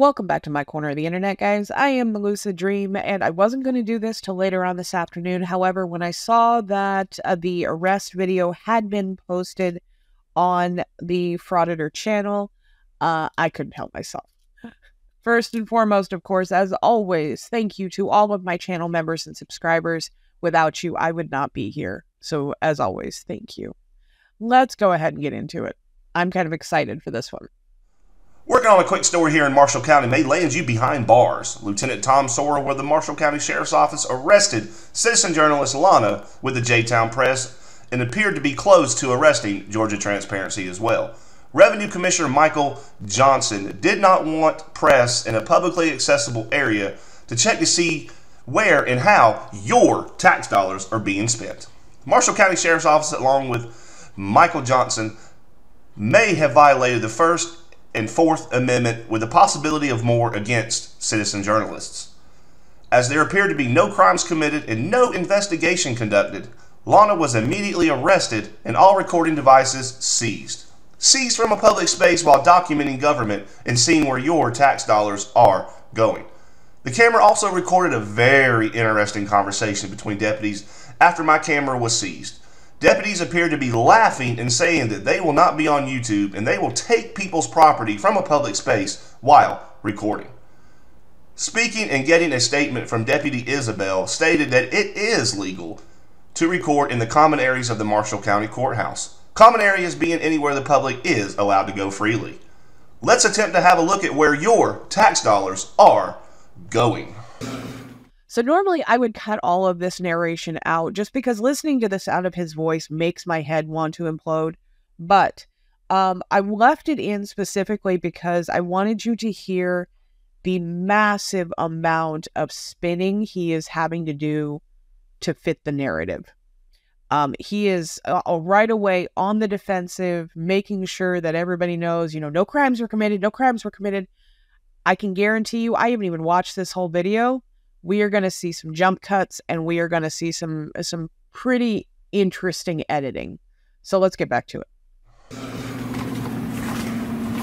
Welcome back to my corner of the internet, guys. I am the Lucid Dream, and I wasn't going to do this till later on this afternoon. However, when I saw that the arrest video had been posted on the Frauditor channel, I couldn't help myself. First and foremost, of course, as always, thank you to all of my channel members and subscribers. Without you, I would not be here. So, as always, thank you. Let's go ahead and get into it. I'm kind of excited for this one. Working on a quick story here in Marshall County may land you behind bars. Lieutenant Tom Sora with the Marshall County Sheriff's Office arrested citizen journalist Lana with the J-Town Press and appeared to be close to arresting Georgia Transparency as well. Revenue Commissioner Michael Johnson did not want press in a publicly accessible area to check to see where and how your tax dollars are being spent. Marshall County Sheriff's Office, along with Michael Johnson, may have violated the First and Fourth Amendment with the possibility of more against citizen journalists. As there appeared to be no crimes committed and no investigation conducted, Lana was immediately arrested and all recording devices seized. Seized from a public space while documenting government and seeing where your tax dollars are going. The camera also recorded a very interesting conversation between deputies after my camera was seized. Deputies appear to be laughing and saying that they will not be on YouTube and they will take people's property from a public space while recording. Speaking and getting a statement from Deputy Isabel stated that it is legal to record in the common areas of the Marshall County Courthouse. Common areas being anywhere the public is allowed to go freely. Let's attempt to have a look at where your tax dollars are going. So normally I would cut all of this narration out just because listening to the sound of his voice makes my head want to implode. But I left it in specifically because I wanted you to hear the massive amount of spinning he is having to do to fit the narrative. He is right away on the defensive, making sure that everybody knows, no crimes were committed, no crimes were committed. I can guarantee you, I haven't even watched this whole video. We are going to see some jump cuts and we are going to see some pretty interesting editing. So let's get back to it.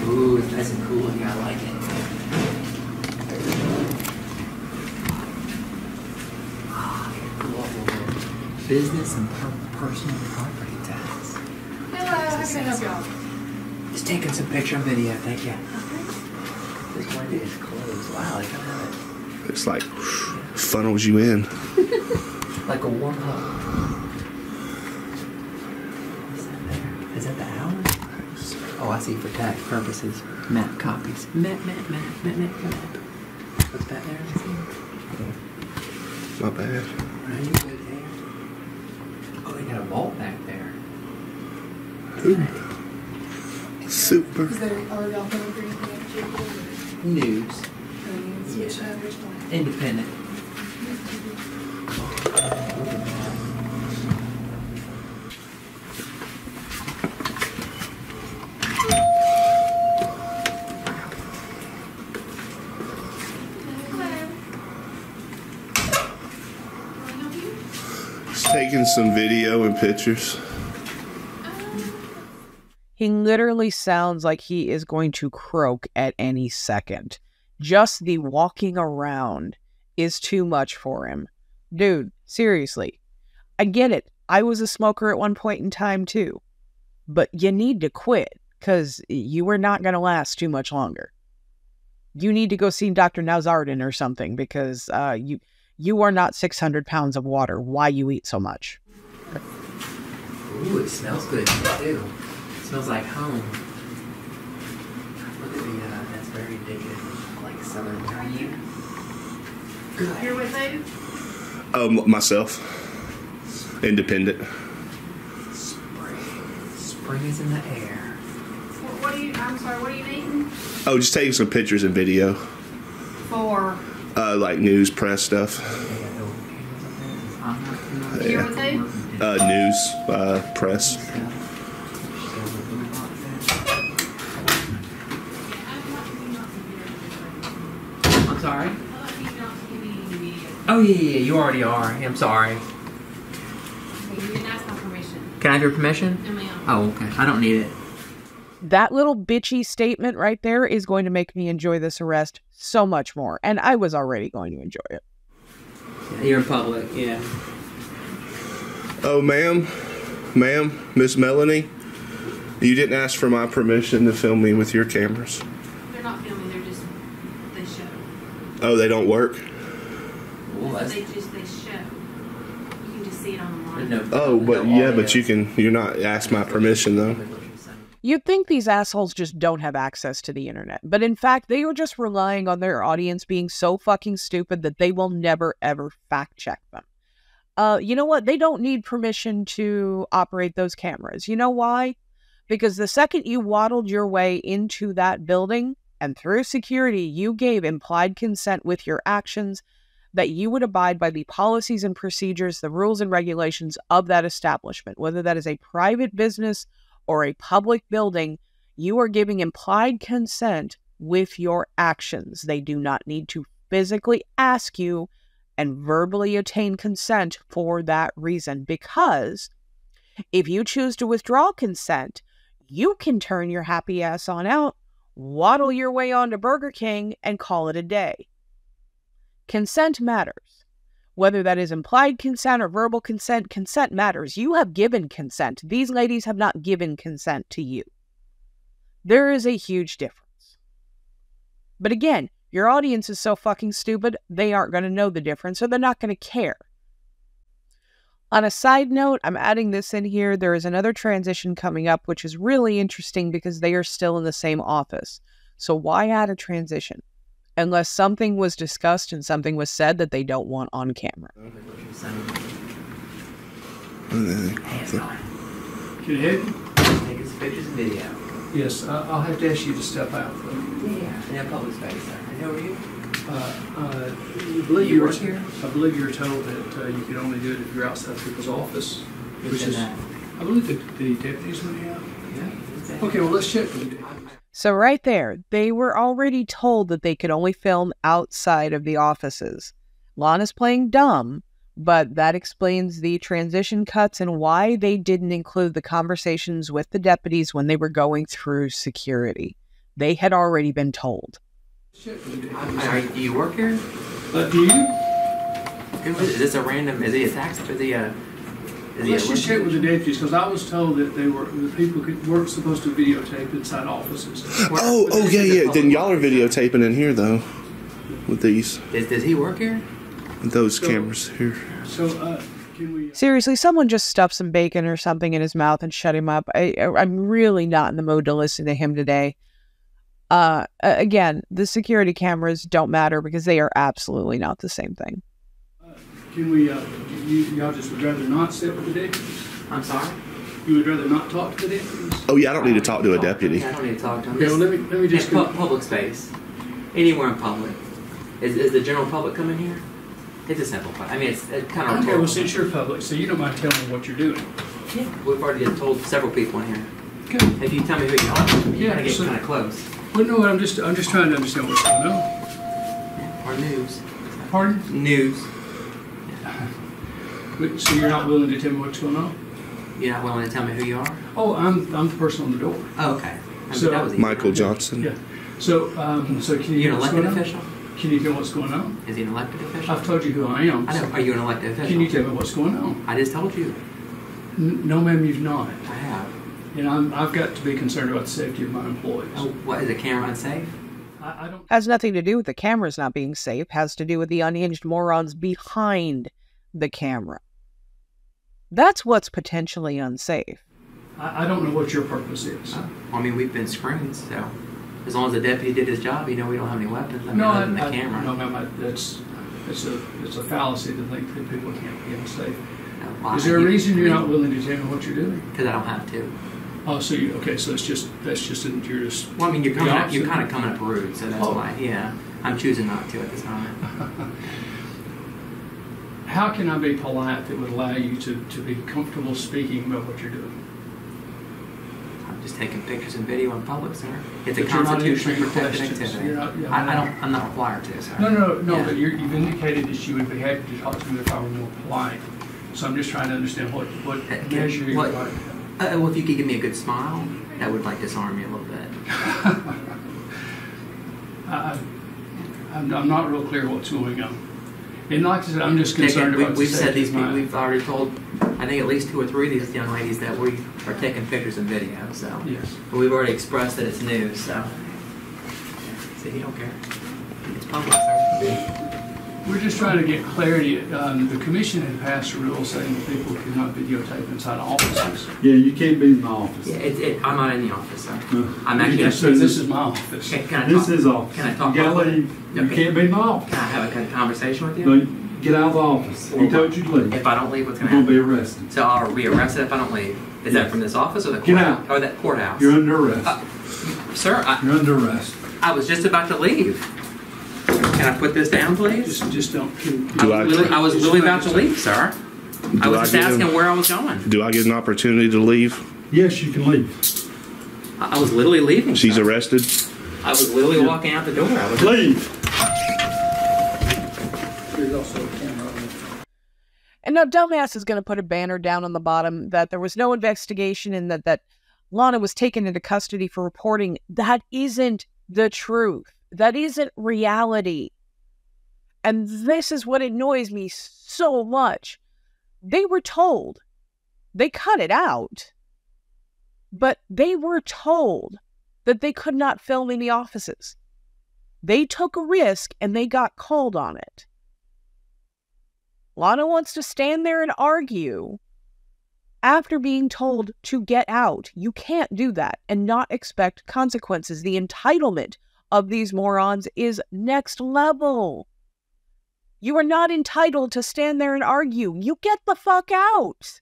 Ooh, it's nice and cool looking. I like it. Business and personal property tax. Hello, how can I help y'all? Just taking some picture and video, thank you. This one is closed. Wow, look at that. It's like funnels you in. Like a warm hug. What's that there? Is that the hour? Oh, I see, for tax purposes. Map copies. Map. What's that there? My bad. Are you good there? Oh, they got a vault back there. Ooh. Super. Is there, are y'all going for anything? News. Which one? Independent. Just taking some video and pictures. He literally sounds like he is going to croak at any second. Just the walking around is too much for him. Dude, seriously. I get it. I was a smoker at one point in time too. But you need to quit, because you are not going to last too much longer. You need to go see Dr. Nazardin or something, because you are not 600 pounds of water. Why you eat so much? Ooh, it smells good too. It smells like home. Look at the, that's very indicative. Like Southern green. Good. You're with who? Myself. Independent. Spring is in the air. What are you, I'm sorry, what are you eating? Oh, just taking some pictures and video. For? Like news, press stuff. You're with who? News, press. I'm sorry? Oh, yeah, you already are. I'm sorry. You didn't ask my permission. Can I have your permission? No, ma'am. Oh, okay. I don't need it. That little bitchy statement right there is going to make me enjoy this arrest so much more. And I was already going to enjoy it. Yeah, you're in public, yeah. Oh, ma'am, Miss Melanie, you didn't ask for my permission to film me with your cameras. They're not filming, they show. Oh, they don't work? Well, They show. You can just see it on the line. no, Oh, but no yeah, audio. but you're not asked my permission, though. You'd think these assholes just don't have access to the internet, but in fact, they are just relying on their audience being so fucking stupid that they will never, ever fact check them. You know what? They don't need permission to operate those cameras. You know why? Because the second you waddled your way into that building and through security, you gave implied consent with your actions that you would abide by the policies and procedures, the rules and regulations of that establishment, whether that is a private business or a public building. You are giving implied consent with your actions. They do not need to physically ask you and verbally obtain consent for that reason, because if you choose to withdraw consent, you can turn your happy ass on out, waddle your way onto Burger King, and call it a day. Consent matters. Whether that is implied consent or verbal consent, consent matters. You have given consent. These ladies have not given consent to you. There is a huge difference. But again, your audience is so fucking stupid, they aren't going to know the difference, or they're not going to care. On a side note, I'm adding this in here. There is another transition coming up, which is really interesting because they are still in the same office. So why add a transition? Unless something was discussed and something was said that they don't want on camera. Can you help me? Take his pictures and video. Yes, I'll have to ask you to step out. Yeah, in public space, sir. And who are you? I believe You work here? I believe you were told that you could only do it if you're outside people's office. Who said that? I believe the deputies went out. Yeah. Okay, well, let's check with the deputies. So right there, they were already told that they could only film outside of the offices. Lana's playing dumb, but that explains the transition cuts and why they didn't include the conversations with the deputies when they were going through security. They had already been told. Check with the deputies. Do you work here? Do you? Is this a random, is he a tax, is he a... Let's just check with the deputies, because I was told that the people weren't supposed to videotape inside offices. Yeah. Then y'all are videotaping in here, though, with these. Does he work here? Those cameras here. So, can we... Seriously, someone just stuffed some bacon or something in his mouth and shut him up. I'm really not in the mood to listen to him today. Again, the security cameras don't matter because they are absolutely not the same thing. Can we, y'all just would rather not sit with the deputies? I'm sorry? You would rather not talk to the deputies? Oh, yeah, I don't need to talk to a deputy. I don't need to talk to him. Okay, well, let me just... Public space. Anywhere in public. Is the general public coming here? It's a simple question. I mean, it's kind of Okay, rhetorical. well, since you're public, so you don't mind telling me what you're doing. Yeah, we've already told several people in here. Good. If you tell me who you are, you're going to get so- kind of close. Well, no, I'm just trying to understand what's going on. Or news. Pardon? News. So you're not willing to tell me what's going on? You're not willing to tell me who you are? Oh, I'm the person on the door. Oh, okay. I mean, So- that was easy. Michael Johnson. Yeah. So, so can you You're tell an what's elected going on? official? Can you tell what's going on? Is he an elected official? I've told you who I am. I know. Are you an elected official? Can you tell me what's going on? I just told you. No, ma'am, you've not. I have. And I've got to be concerned about the safety of my employees. Oh, what, is the camera unsafe? I don't. Has nothing to do with the cameras not being safe, has to do with the unhinged morons behind the camera. That's what's potentially unsafe. I don't know what your purpose is. I mean, we've been screened, so as long as the deputy did his job, you know, we don't have any weapons. I mean, No, other than the camera. No, ma'am, it's a fallacy to think that people can't be unsafe. No, well, Is there a reason you're not willing to tell me what you're doing? Because I don't have to. Oh, so so that's just you're just. Well, I mean, you're the kind opposite. of coming up rude, so that's why. Yeah, I'm choosing not to at this time. How can I be polite that would allow you to be comfortable speaking about what you're doing? I'm just taking pictures and video in public, sir. It's a But you're not constitutionally answering protected questions. activity. You're not- yeah, I'm not required to, sir. No, Yeah. but you've indicated that you would be happy to talk to me if I were more polite. So I'm just trying to understand what measure you're What- like. Well, if you could give me a good smile, that would like disarm me a little bit. I'm not real clear what's going on. And like I said, I'm just concerned about we've said these people, we've already told, I think at least 2 or 3 of these young ladies that we are taking pictures and videos. So yes. But we've already expressed that it's news. So see, you don't care. It's public, sir. We're just trying to get clarity. The commission had passed a rule saying that people cannot videotape inside offices. Yeah, you can't be in the office. Yeah, I'm not in the office, sir. No. I'm actually. This is my office. Can I This talk? is office. Can I talk? You gotta leave. You can't be in the office. Can I have a conversation with you? No, get out of the office. He told you to leave. If I don't leave, what's You're going to going to happen? be arrested. So I'll be arrested if I don't leave. Is that from this office or the Get courthouse? out. Or that courthouse? You're under arrest. Sir, You're under arrest. I was just about to leave. Can I put this down, please? Just don't. I was literally about to leave, sir. I was just asking where I was going. Do I get an opportunity to leave? Yes, you can leave. I was literally leaving. She's sir. arrested. I was literally walking out the door. I was Leave. There's also a camera on it. And now dumbass is going to put a banner down on the bottom that there was no investigation and that Lana was taken into custody for reporting. That isn't the truth. That isn't reality. And this is what annoys me so much. They were told. They cut it out. But they were told that they could not film in the offices. They took a risk and they got called on it. Lana wants to stand there and argue after being told to get out. You can't do that and not expect consequences. The entitlement of these morons is next level. You are not entitled to stand there and argue. You get the fuck out.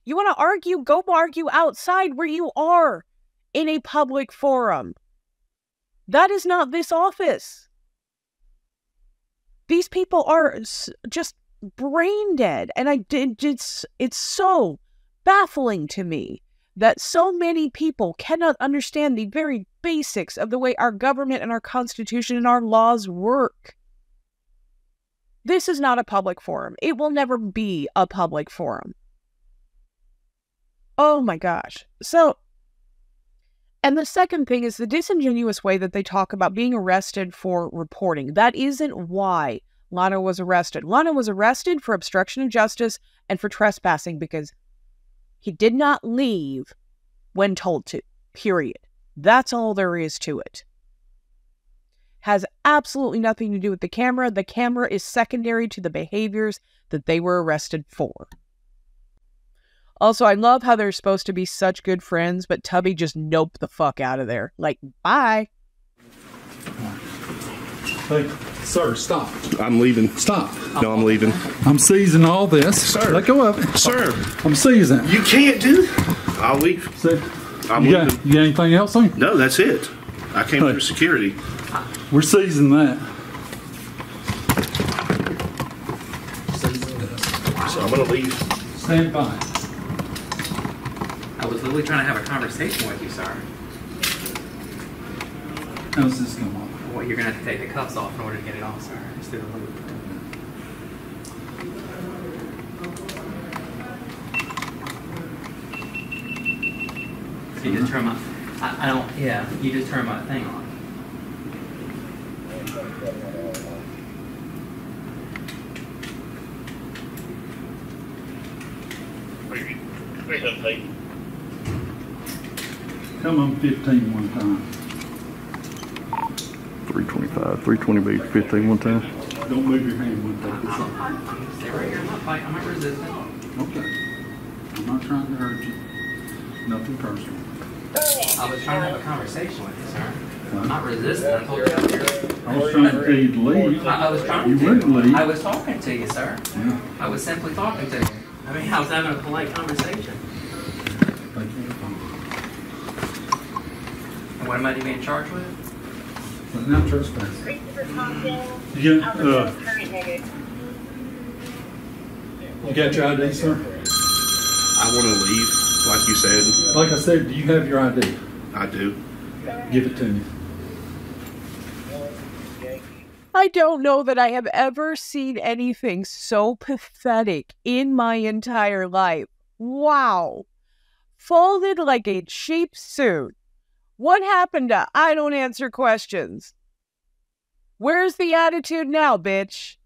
You want to argue? Go argue outside where you are in a public forum. That is not this office. These people are just brain dead. And it's so baffling to me that so many people cannot understand the very basics of the way our government and our Constitution and our laws work. This is not a public forum. It will never be a public forum. Oh my gosh. So, and the second thing is the disingenuous way that they talk about being arrested for reporting. That isn't why Lana was arrested. Lana was arrested for obstruction of justice and for trespassing because he did not leave when told to, period. That's all there is to it. Has absolutely nothing to do with the camera. The camera is secondary to the behaviors that they were arrested for. Also, I love how they're supposed to be such good friends, but Tubby just noped the fuck out of there. Like, bye. Hey, sir, stop. I'm leaving. Stop. No, I'm leaving. I'm seizing all this. Sir. Let go of it. Sir. I'm seizing. You can't do that. I'll leave. See, I'm you leaving. got anything else on you? No, that's it. I came Hey. through security. We're seizing that. So I'm going to leave. Stand by. I was literally trying to have a conversation with you, sir. How's this going on? Well, you're going to have to take the cuffs off in order to get it off, sir. Just do the loop. So you just turn my... I don't... Yeah, you just turn my thing on. Come on, 15 one time. 325, 320 B, 15 one time. Don't move your hand one time. I'm stay right here. I'm not fighting. I'm not resisting. Okay. I'm not trying to hurt you. Nothing personal. I was trying to have a conversation with you, sir. I'm not resisting. I told you out here. I was trying to tell you to leave. I was trying You to. wouldn't leave. I was talking to you, sir. Yeah. I was simply talking to you. I mean, I was having a polite conversation. Thank you. And what am I being charged with? But now trespass. You got your ID, sir? I want to leave, like you said. Like I said, do you have your ID? I do. Give it to me. I don't know that I have ever seen anything so pathetic in my entire life. Wow. folded like a cheap suit. What happened to I don't answer questions? Where's the attitude now, bitch?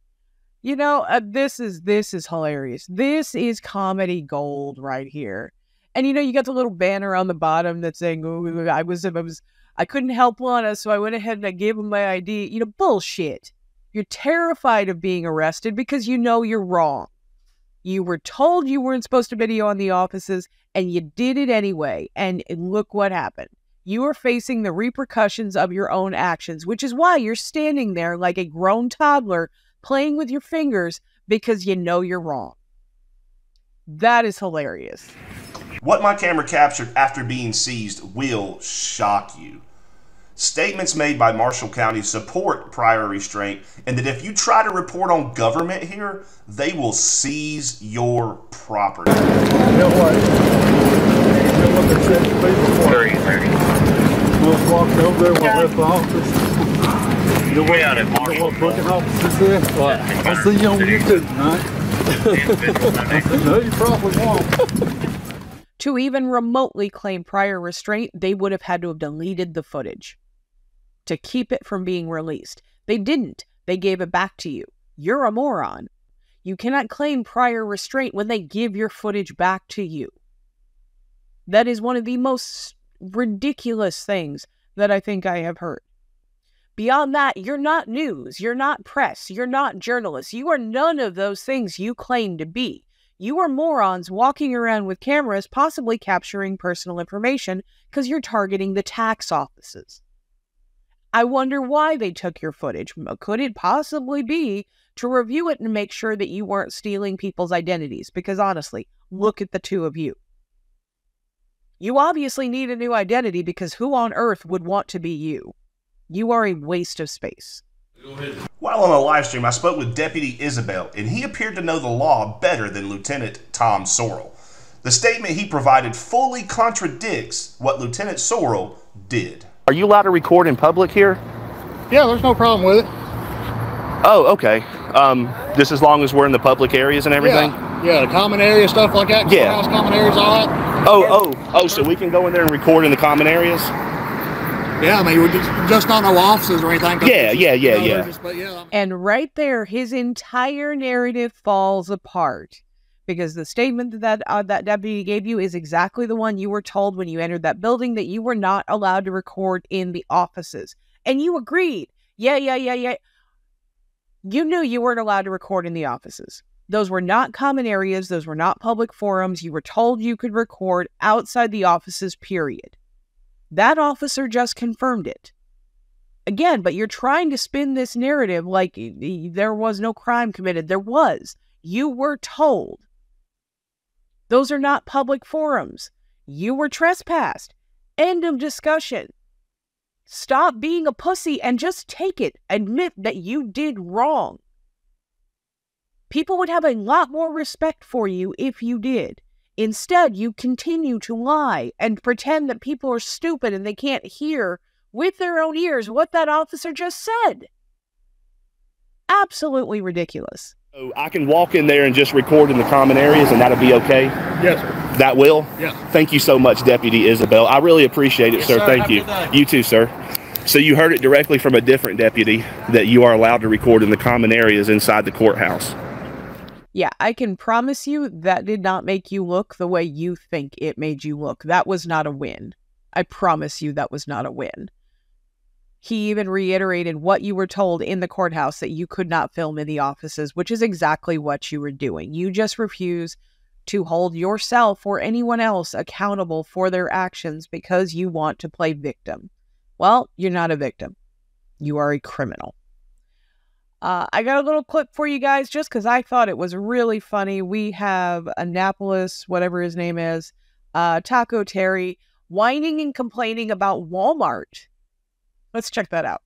You know, this is hilarious. This is comedy gold right here. And you know, you got the little banner on the bottom that's saying, "Oh, I couldn't help Lana, so I went ahead and I gave him my ID." You know, bullshit. You're terrified of being arrested because you know you're wrong. You were told you weren't supposed to video on the offices, and you did it anyway. And look what happened. You are facing the repercussions of your own actions, which is why you're standing there like a grown toddler playing with your fingers because you know you're wrong. That is hilarious. What my camera captured after being seized will shock you. Statements made by Marshall County support prior restraint, and that if you try to report on government here, they will seize your property. Just walked over there when I left the office. You know out at Marshall. Booking offices there? What? I'll see you on YouTube tonight. No, you probably won't. To even remotely claim prior restraint, they would have had to have deleted the footage to keep it from being released. They didn't. They gave it back to you. You're a moron. You cannot claim prior restraint when they give your footage back to you. That is one of the most ridiculous things that I think I have heard. Beyond that, you're not news, you're not press, you're not journalists. You are none of those things you claim to be. You are morons walking around with cameras, possibly capturing personal information because you're targeting the tax offices. I wonder why they took your footage. Could it possibly be to review it and make sure that you weren't stealing people's identities? Because honestly, look at the two of you. You obviously need a new identity because who on earth would want to be you? You are a waste of space. While on a live stream, I spoke with Deputy Isabel, and he appeared to know the law better than Lieutenant Tom Sorrell. The statement he provided fully contradicts what Lieutenant Sorrell did. Are you allowed to record in public here? Yeah, there's no problem with it. Oh, okay. Just as long as we're in the public areas and everything? Yeah, the common area, stuff like that. Yeah. Courthouse, common areas, all that. Oh, so we can go in there and record in the common areas? Yeah, I mean, we just don't know offices or anything. Yeah. And right there, his entire narrative falls apart. Because the statement that deputy gave you is exactly the one you were told when you entered that building, that you were not allowed to record in the offices. And you agreed. Yeah. You knew you weren't allowed to record in the offices. Those were not common areas. Those were not public forums. You were told you could record outside the offices, period. That officer just confirmed it. Again, but you're trying to spin this narrative like there was no crime committed. There was. You were told. Those are not public forums. You were trespassed. End of discussion. Stop being a pussy and just take it. Admit that you did wrong. People would have a lot more respect for you if you did. Instead, you continue to lie and pretend that people are stupid and they can't hear with their own ears what that officer just said. Absolutely ridiculous. So I can walk in there and just record in the common areas and that'll be okay? Yes, sir. That will? Yes. Thank you so much, Deputy Isabel. I really appreciate it, sir. Thank you. You too, sir. So you heard it directly from a different deputy that you are allowed to record in the common areas inside the courthouse. Yeah, I can promise you that did not make you look the way you think it made you look. That was not a win. I promise you that was not a win. He even reiterated what you were told in the courthouse, that you could not film in the offices, which is exactly what you were doing. You just refuse to hold yourself or anyone else accountable for their actions because you want to play victim. Well, you're not a victim. You are a criminal. I got a little clip for you guys just because I thought it was really funny. We have Annapolis, whatever his name is, Taco Terry, whining and complaining about Walmart. Let's check that out.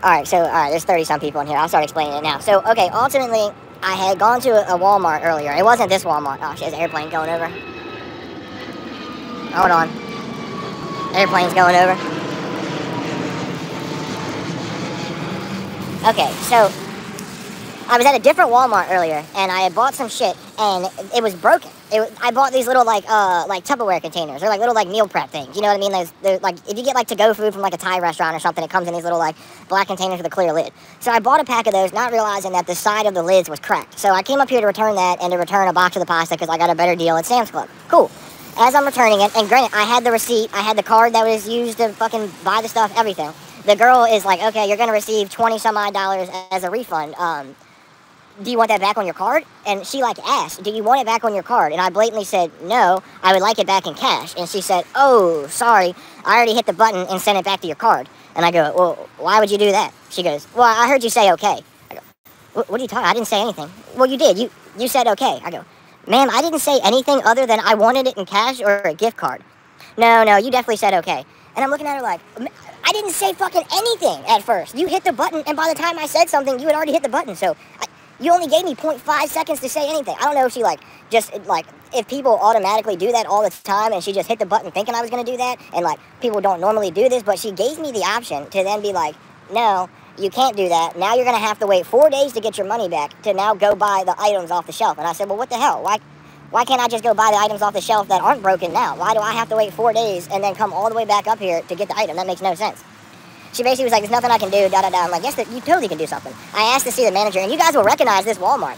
Alright, there's 30-some people in here. I'll start explaining it now. So, okay, ultimately, I had gone to a Walmart earlier. It wasn't this Walmart. Oh, there's an airplane going over. Hold on. Airplane's going over. Okay, so I was at a different Walmart earlier, and I had bought some shit, and it was broken. I bought these little, like Tupperware containers. They're like little, like, meal prep things. You know what I mean? They're like, if you get, like, to-go food from, like, a Thai restaurant or something, it comes in these little, like, black containers with a clear lid. So I bought a pack of those, not realizing that the side of the lids was cracked. So I came up here to return that and to return a box of the pasta because I got a better deal at Sam's Club. Cool. As I'm returning it, and granted, I had the receipt, I had the card that was used to fucking buy the stuff, everything. The girl is like, okay, you're going to receive $20-some-odd as a refund. Do you want that back on your card? And she, like, asked, do you want it back on your card? And I blatantly said, no, I would like it back in cash. And she said, oh, sorry, I already hit the button and sent it back to your card. And I go, well, why would you do that? She goes, well, I heard you say okay. I go, what are you talking about? I didn't say anything. Well, you did. You said okay. I go, ma'am, I didn't say anything other than I wanted it in cash or a gift card. No, you definitely said okay. And I'm looking at her like, I didn't say fucking anything at first. You hit the button, and by the time I said something, you had already hit the button. So you only gave me 0.5 seconds to say anything. I don't know if she, like, if people automatically do that all the time, and she just hit the button thinking I was going to do that, and, like, people don't normally do this, but she gave me the option to then be like, no, you can't do that. Now you're going to have to wait 4 days to get your money back to now go buy the items off the shelf. And I said, well, what the hell? Why can't I just go buy the items off the shelf that aren't broken now? Why do I have to wait 4 days and then come all the way back up here to get the item? That makes no sense. She basically was like, there's nothing I can do, da-da-da. I'm like, yes, you totally can do something. I asked to see the manager, and you guys will recognize this Walmart.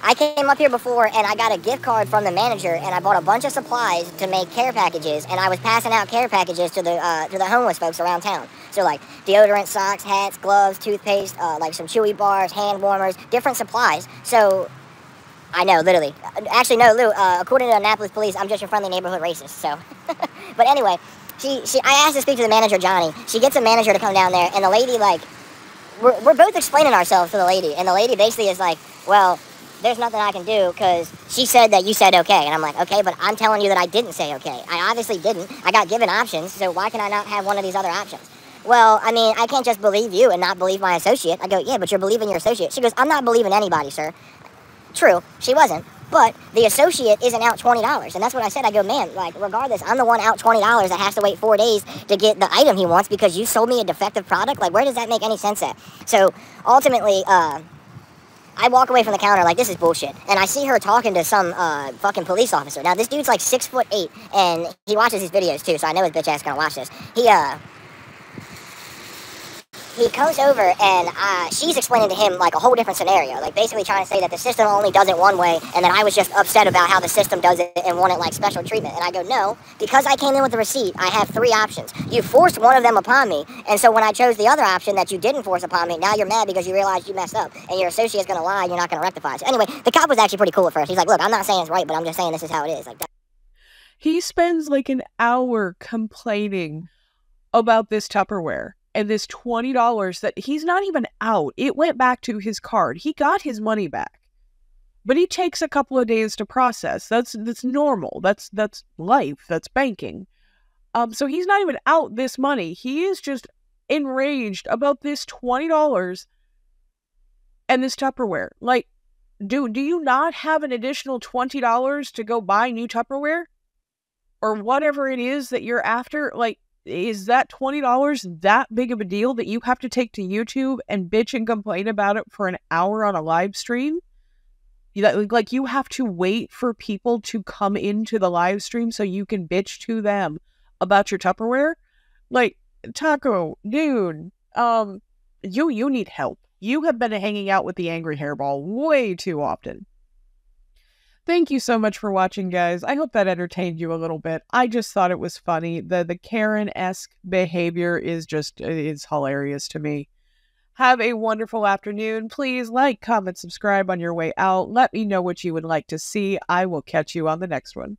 I came up here before, and I got a gift card from the manager, and I bought a bunch of supplies to make care packages, and I was passing out care packages to the homeless folks around town. So, like, deodorant, socks, hats, gloves, toothpaste, like some Chewy bars, hand warmers, different supplies. So, I know, literally. Actually, no, Lou, according to Annapolis police, I'm just your friendly neighborhood racist, so. But anyway, I asked to speak to the manager, Johnny. She gets a manager to come down there, and the lady, like, we're both explaining ourselves to the lady, and the lady basically is like, well, there's nothing I can do because she said that you said okay. And I'm like, okay, but I'm telling you that I didn't say okay. I obviously didn't. I got given options, so why can I not have one of these other options? Well, I mean, I can't just believe you and not believe my associate. I go, yeah, but you're believing your associate. She goes, I'm not believing anybody, sir. True, she wasn't. But the associate isn't out $20. And that's what I said. I go, man, like, regardless, I'm the one out $20 that has to wait 4 days to get the item he wants because you sold me a defective product. Like, where does that make any sense at? So, ultimately, I walk away from the counter like, this is bullshit. And I see her talking to some fucking police officer. Now, this dude's like 6'8", and he watches these videos, too, so I know his bitch ass gonna watch this. He comes over, and she's explaining to him, like, a whole different scenario. Like, basically trying to say that the system only does it one way, and that I was just upset about how the system does it and wanted, like, special treatment. And I go, no, because I came in with the receipt, I have 3 options. You forced one of them upon me, and so when I chose the other option that you didn't force upon me, now you're mad because you realized you messed up, and your associate's gonna lie, and you're not gonna rectify it. So anyway, the cop was actually pretty cool at first. He's like, look, I'm not saying it's right, but I'm just saying this is how it is. Like that. He spends, like, an hour complaining about this Tupperware. And this $20 that he's not even out. It went back to his card. He got his money back. But he takes a couple of days to process. That's normal. That's life. That's banking. So he's not even out this money. He is just enraged about this $20 and this Tupperware. Like, dude, do you not have an additional $20 to go buy new Tupperware? Or whatever it is that you're after? Like, is that $20 that big of a deal that you have to take to YouTube and bitch and complain about it for an hour on a live stream? Like, you have to wait for people to come into the live stream so you can bitch to them about your Tupperware? Like, Taco, dude, you need help. You have been hanging out with the angry hairball way too often. Thank you so much for watching, guys. I hope that entertained you a little bit. I just thought it was funny. The Karen-esque behavior is hilarious to me. Have a wonderful afternoon. Please like, comment, subscribe on your way out. Let me know what you would like to see. I will catch you on the next one.